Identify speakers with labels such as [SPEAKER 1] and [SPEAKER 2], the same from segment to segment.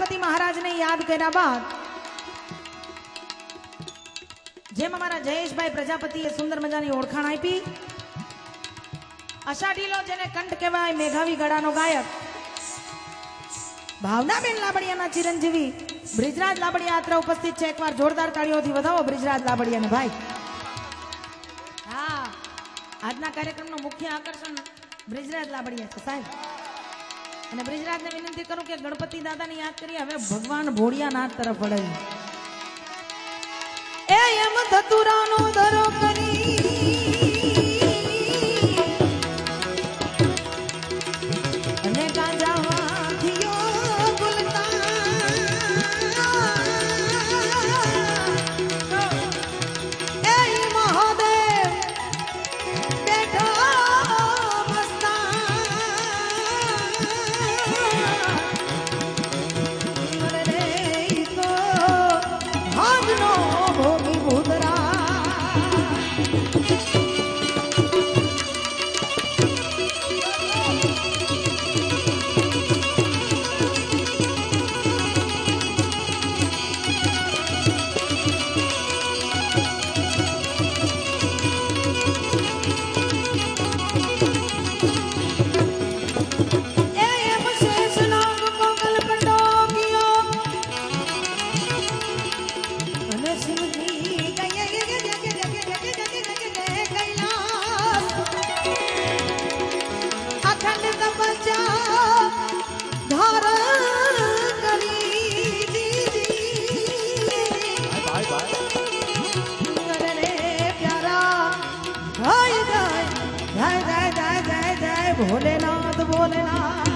[SPEAKER 1] गणपति महाराज ने याद કર્યા બાદ જેમ અમારા જયેશભાઈ પ્રજાપતિએ સુંદર મજાની ઓળખાણ આપી, અષાઢીલો જેને કંઠ કહેવાય, મેઘાવી ગળાનો ગાયક ભાવનાબેન લાબડિયાના ચિરંજીવી બ્રિજરાજ લાબડિયા આત્રા ઉપસ્થિત છે. એકવાર જોરદાર તાળીઓથી વધાવો બ્રિજરાજ લાબડિયાને ભાઈ. હા, આજના કાર્યક્રમનું મુખ્ય આકર્ષણ બ્રિજરાજ લાબડિયા છે સાહેબ. અને બ્રિજરાજને વિનંતી કરું કે ગણપતિ દાદાને યાદ કરીએ. હવે ભગવાન ભોળિયાનાથ તરફ વળાય. એ એમ ધતુરાનો ધરો કરી અને ગાંજામાં થયો ગુલતા એ મહાદેવ બેઠો મસ્તા રે તો ભાગનો ભોગી ભૂતરા भोलेनाथ भोलेनाथ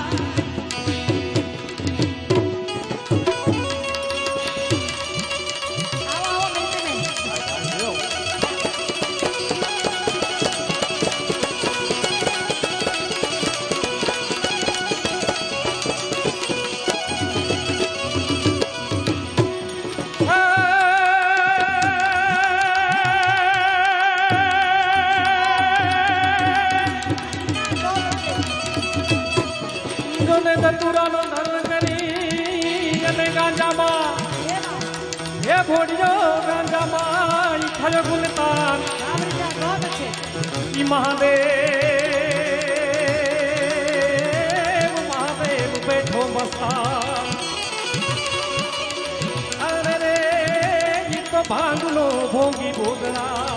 [SPEAKER 2] ધતુરાનો ધર કરી અને ગાંજામાં હે ભોળિયો ગાંજામાં થયો ગુલતાન ઈ મહાદેવ મહાદેવ બેઠો મસ્તા અરે રે ઈ તો ભાંગલો ભોગી ભોગડા